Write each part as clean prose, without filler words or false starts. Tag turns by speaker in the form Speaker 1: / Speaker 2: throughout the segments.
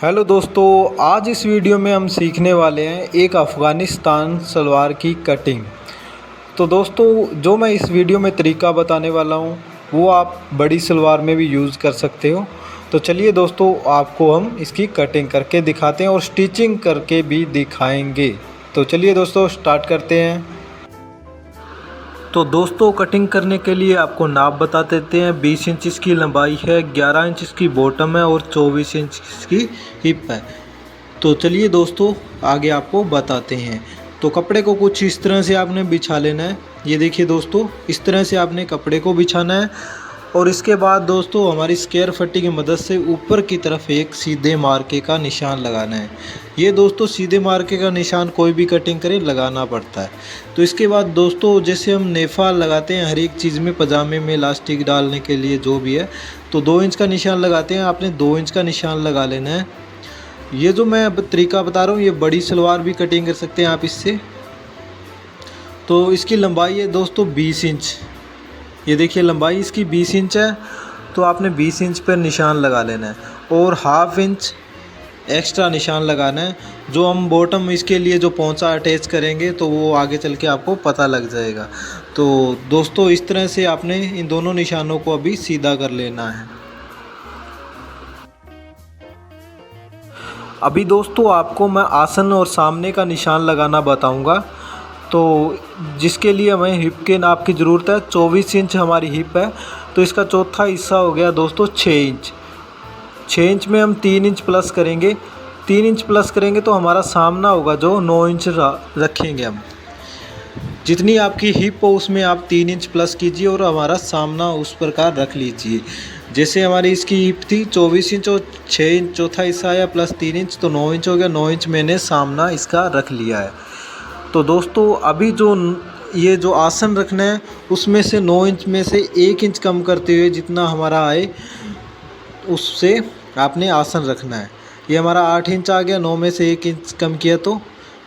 Speaker 1: Hello दोस्तों, आज इस वीडियो में हम सीखने वाले हैं एक अफ़गानिस्तान सलवार की कटिंग। तो दोस्तों, जो मैं इस वीडियो में तरीका बताने वाला हूँ वो आप बड़ी सलवार में भी यूज़ कर सकते हो। तो चलिए दोस्तों, आपको हम इसकी कटिंग करके दिखाते हैं और स्टिचिंग करके भी दिखाएंगे। तो चलिए दोस्तों, स्टार्ट करते हैं। तो दोस्तों, कटिंग करने के लिए आपको नाप बता देते हैं। 20 इंच इसकी लंबाई है, 11 इंच इसकी बॉटम है और 24 इंच इसकी हिप है। तो चलिए दोस्तों, आगे आपको बताते हैं। तो कपड़े को कुछ इस तरह से आपने बिछा लेना है। ये देखिए दोस्तों, इस तरह से आपने कपड़े को बिछाना है और इसके बाद दोस्तों हमारी स्क्वायर फट्टी की मदद से ऊपर की तरफ एक सीधे मार्के का निशान लगाना है। ये दोस्तों सीधे मार्के का निशान कोई भी कटिंग करे लगाना पड़ता है। तो इसके बाद दोस्तों, जैसे हम नेफा लगाते हैं हर एक चीज़ में, पजामे में इलास्टिक डालने के लिए जो भी है, तो 2 इंच का निशान लगाते हैं। आपने 2 इंच का निशान लगा लेना है। ये जो मैं अब तरीका बता रहा हूँ, ये बड़ी सलवार भी कटिंग कर सकते हैं आप इससे। तो इसकी लंबाई है दोस्तों 20 इंच। ये देखिए लंबाई इसकी 20 इंच है। तो आपने 20 इंच पर निशान लगा लेना है और हाफ इंच एक्स्ट्रा निशान लगाना है। जो हम बॉटम इसके लिए जो पोंचा अटैच करेंगे तो वो आगे चल के आपको पता लग जाएगा। तो दोस्तों, इस तरह से आपने इन दोनों निशानों को अभी सीधा कर लेना है। अभी दोस्तों आपको मैं आसन और सामने का निशान लगाना बताऊंगा। तो जिसके लिए हमें हिप के नाप की ज़रूरत है। 24 इंच हमारी हिप है, तो इसका चौथा हिस्सा हो गया दोस्तों 6 इंच। 6 इंच में हम 3 इंच प्लस करेंगे। 3 इंच प्लस करेंगे तो हमारा सामना होगा जो 9 इंच रखेंगे हम। जितनी आपकी हिप हो उसमें आप 3 इंच प्लस कीजिए और हमारा सामना उस प्रकार रख लीजिए। जैसे हमारी इसकी हिप थी 24 इंच और 6 इंच चौथा हिस्सा आया प्लस 3 इंच, तो 9 इंच हो गया। 9 इंच मैंने सामना इसका रख लिया है। तो दोस्तों, अभी ये जो आसन रखना है उसमें से 9 इंच में से 1 इंच कम करते हुए जितना हमारा आए उससे आपने आसन रखना है। ये हमारा 8 इंच आ गया, 9 में से 1 इंच कम किया तो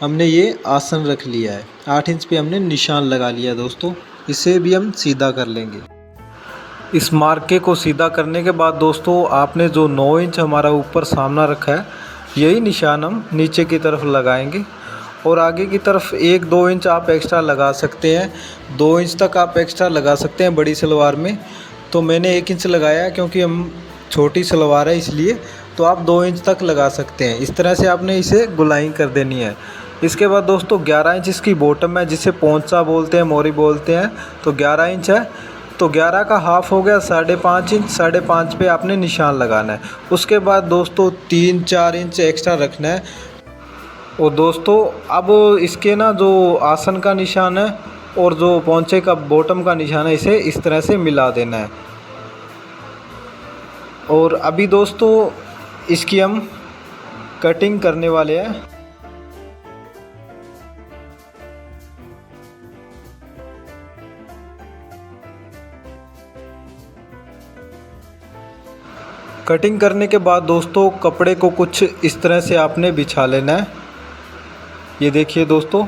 Speaker 1: हमने ये आसन रख लिया है। 8 इंच पे हमने निशान लगा लिया दोस्तों। इसे भी हम सीधा कर लेंगे। इस मार्के को सीधा करने के बाद दोस्तों, आपने जो 9 इंच हमारा ऊपर सामना रखा है यही निशान हम नीचे की तरफ लगाएंगे और आगे की तरफ 1-2 इंच आप एक्स्ट्रा लगा सकते हैं। 2 इंच तक आप एक्स्ट्रा लगा सकते हैं बड़ी सलवार में। तो मैंने 1 इंच लगाया क्योंकि हम छोटी सलवार है इसलिए। तो आप 2 इंच तक लगा सकते हैं। इस तरह से आपने इसे गुलाई कर देनी है। इसके बाद दोस्तों 11 इंच इसकी बॉटम है, जिसे पोंचा बोलते हैं, मोरी बोलते हैं। तो 11 इंच है, तो 11 का हाफ हो गया 5.5 इंच। 5.5 पे आपने निशान लगाना है। उसके बाद दोस्तों 3-4 इंच एक्स्ट्रा रखना है। और दोस्तों अब इसके ना जो आसन का निशान है और जो पोंचे का बॉटम का निशान है, इसे इस तरह से मिला देना है। और अभी दोस्तों इसकी हम कटिंग करने वाले हैं। कटिंग करने के बाद दोस्तों कपड़े को कुछ इस तरह से आपने बिछा लेना है। ये देखिए दोस्तों,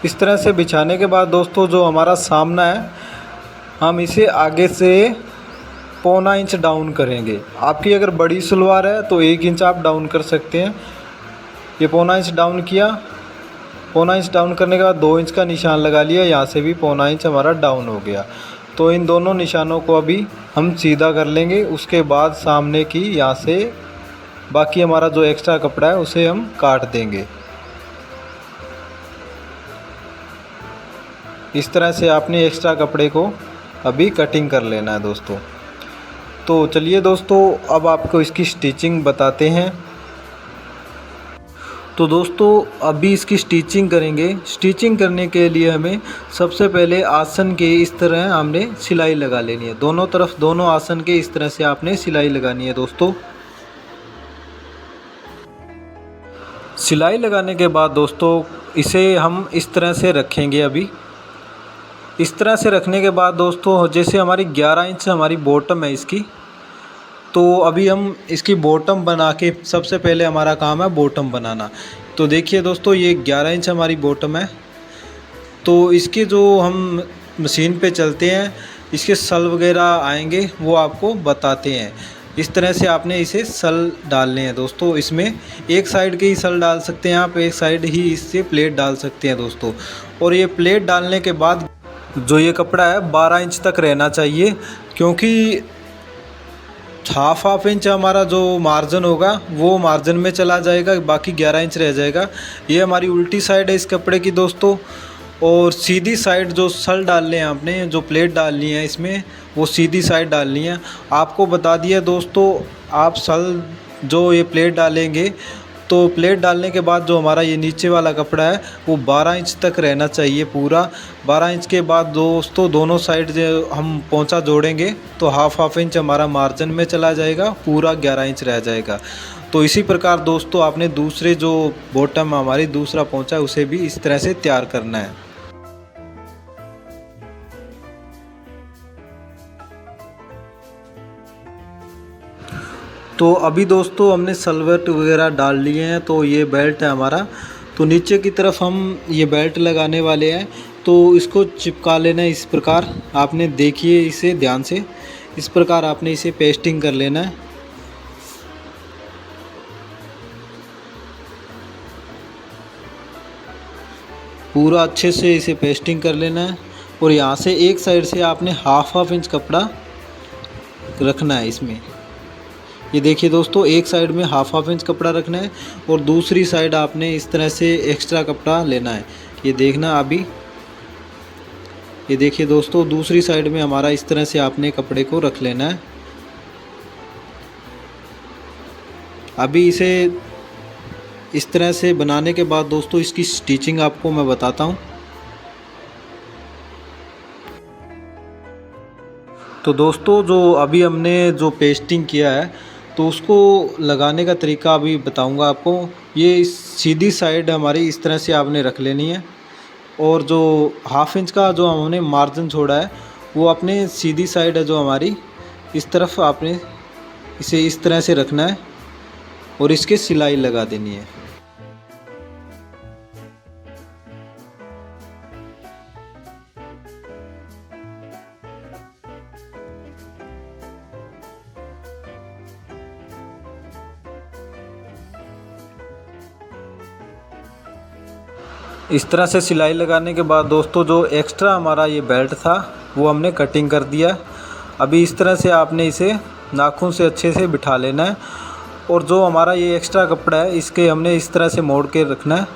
Speaker 1: इस तरह से बिछाने के बाद दोस्तों जो हमारा सामना है हम इसे आगे से 0.25 इंच डाउन करेंगे। आपकी अगर बड़ी सलवार है तो 1 इंच आप डाउन कर सकते हैं। ये 0.25 इंच डाउन किया। 0.25 इंच डाउन करने के बाद 2 इंच का निशान लगा लिया। यहाँ से भी 0.25 इंच हमारा डाउन हो गया। तो इन दोनों निशानों को अभी हम सीधा कर लेंगे। उसके बाद सामने की यहाँ से बाकी हमारा जो एक्स्ट्रा कपड़ा है उसे हम काट देंगे। इस तरह से आपने एक्स्ट्रा कपड़े को अभी कटिंग कर लेना है दोस्तों। तो चलिए दोस्तों, अब आपको इसकी स्टिचिंग बताते हैं। तो दोस्तों अभी इसकी स्टिचिंग करेंगे। स्टिचिंग करने के लिए हमें सबसे पहले आसन के इस तरह हमने सिलाई लगा लेनी है। दोनों तरफ दोनों आसन के इस तरह से आपने सिलाई लगानी है दोस्तों। सिलाई लगाने के बाद दोस्तों इसे हम इस तरह से रखेंगे। अभी इस तरह से रखने के बाद दोस्तों, जैसे हमारी 11 इंच हमारी बॉटम है इसकी, तो अभी हम इसकी बॉटम बना के सबसे पहले हमारा काम है बॉटम बनाना। तो देखिए दोस्तों, ये 11 इंच हमारी बॉटम है। तो इसके जो हम मशीन पे चलते हैं, इसके सल वगैरह आएंगे वो आपको बताते हैं। इस तरह से आपने इसे सल डालने हैं दोस्तों। इसमें एक साइड के ही सल डाल सकते हैं आप, एक साइड ही इससे प्लेट डाल सकते हैं दोस्तों। और ये प्लेट डालने के बाद जो ये कपड़ा है 12 इंच तक रहना चाहिए, क्योंकि हाफ इंच हमारा जो मार्जिन होगा वो मार्जिन में चला जाएगा, बाकी 11 इंच रह जाएगा। ये हमारी उल्टी साइड है इस कपड़े की दोस्तों। और सीधी साइड जो सल डालने हैं आपने, जो प्लेट डालनी है इसमें, वो सीधी साइड डालनी है। आपको बता दिया दोस्तों, आप सल जो ये प्लेट डालेंगे तो प्लेट डालने के बाद जो हमारा ये नीचे वाला कपड़ा है वो 12 इंच तक रहना चाहिए पूरा। 12 इंच के बाद दोस्तों दोनों साइड जो हम पोंचा जोड़ेंगे तो हाफ इंच हमारा मार्जिन में चला जाएगा, पूरा 11 इंच रह जाएगा। तो इसी प्रकार दोस्तों आपने दूसरे जो बॉटम हमारी दूसरा पोंचा है उसे भी इस तरह से तैयार करना है। तो अभी दोस्तों हमने सलवट वगैरह डाल लिए हैं, तो ये बेल्ट है हमारा। तो नीचे की तरफ हम ये बेल्ट लगाने वाले हैं, तो इसको चिपका लेना है इस प्रकार। आपने देखिए इसे ध्यान से, इस प्रकार आपने इसे पेस्टिंग कर लेना है। पूरा अच्छे से इसे पेस्टिंग कर लेना है। और यहाँ से एक साइड से आपने हाफ इंच कपड़ा रखना है इसमें। ये देखिए दोस्तों, एक साइड में हाफ इंच कपड़ा रखना है और दूसरी साइड आपने इस तरह से एक्स्ट्रा कपड़ा लेना है। ये देखना अभी, ये देखिए दोस्तों, दूसरी साइड में हमारा इस तरह से आपने कपड़े को रख लेना है। अभी इसे इस तरह से बनाने के बाद दोस्तों इसकी स्टिचिंग आपको मैं बताता हूँ। तो दोस्तों जो अभी हमने जो पेस्टिंग किया है तो उसको लगाने का तरीका अभी बताऊंगा आपको। ये सीधी साइड हमारी इस तरह से आपने रख लेनी है और जो हाफ इंच का जो हमने मार्जिन छोड़ा है वो अपने सीधी साइड है जो हमारी इस तरफ आपने इसे इस तरह से रखना है और इसके सिलाई लगा देनी है। इस तरह से सिलाई लगाने के बाद दोस्तों जो एक्स्ट्रा हमारा ये बेल्ट था वो हमने कटिंग कर दिया। अभी इस तरह से आपने इसे नाखून से अच्छे से बिठा लेना है और जो हमारा ये एक्स्ट्रा कपड़ा है इसके हमने इस तरह से मोड़ के रखना है।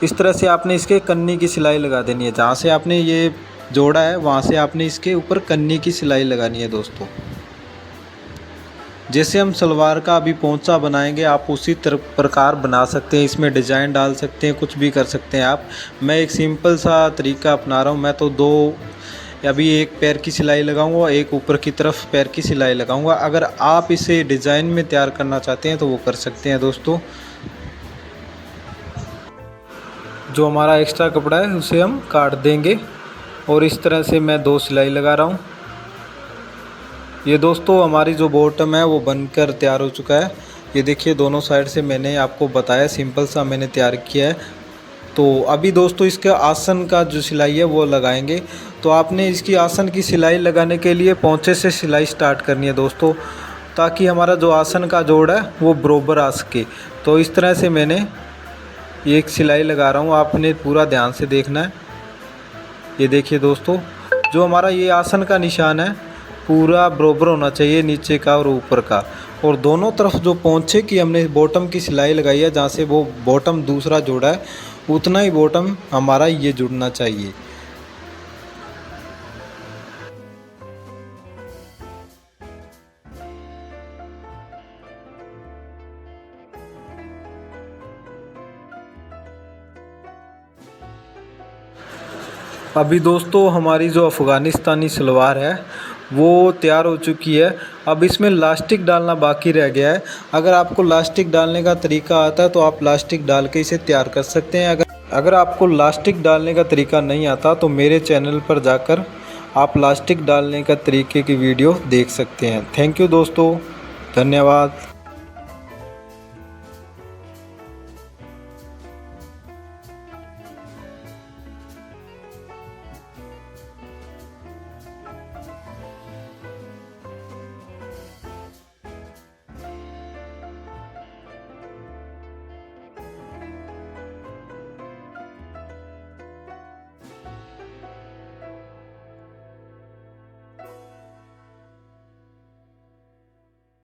Speaker 1: इस तरह से आपने इसके कन्नी की सिलाई लगा देनी है। जहाँ से आपने ये जोड़ा है वहाँ से आपने इसके ऊपर कन्नी की सिलाई लगानी है दोस्तों। जैसे हम सलवार का अभी पोंचा बनाएंगे आप उसी प्रकार बना सकते हैं, इसमें डिज़ाइन डाल सकते हैं, कुछ भी कर सकते हैं आप। मैं एक सिंपल सा तरीका अपना रहा हूँ। मैं तो दो अभी एक पैर की सिलाई लगाऊंगा, एक ऊपर की तरफ पैर की सिलाई लगाऊंगा। अगर आप इसे डिज़ाइन में तैयार करना चाहते हैं तो वो कर सकते हैं दोस्तों। जो हमारा एक्स्ट्रा कपड़ा है उसे हम काट देंगे और इस तरह से मैं 2 सिलाई लगा रहा हूँ। ये दोस्तों हमारी जो बॉटम है वो बनकर तैयार हो चुका है। ये देखिए दोनों साइड से मैंने आपको बताया, सिंपल सा मैंने तैयार किया है। तो अभी दोस्तों इसका आसन का जो सिलाई है वो लगाएंगे। तो आपने इसकी आसन की सिलाई लगाने के लिए पोंचे से सिलाई स्टार्ट करनी है दोस्तों, ताकि हमारा जो आसन का जोड़ है वो बराबर आ सके। तो इस तरह से मैंने एक सिलाई लगा रहा हूँ, आपने पूरा ध्यान से देखना है। ये देखिए दोस्तों, जो हमारा ये आसन का निशान है पूरा बराबर होना चाहिए, नीचे का और ऊपर का। और दोनों तरफ जो पोंछे की हमने बॉटम की सिलाई लगाई है, जहाँ से वो बॉटम दूसरा जोड़ा है उतना ही बॉटम हमारा ये जुड़ना चाहिए। अभी दोस्तों हमारी जो अफ़गानिस्तानी सलवार है वो तैयार हो चुकी है। अब इसमें लास्टिक डालना बाकी रह गया है। अगर आपको लास्टिक डालने का तरीका आता है तो आप लास्टिक डाल के इसे तैयार कर सकते हैं। अगर आपको लास्टिक डालने का तरीका नहीं आता तो मेरे चैनल पर जाकर आप लास्टिक डालने का तरीके की वीडियो देख सकते हैं। थैंक यू दोस्तों, धन्यवाद।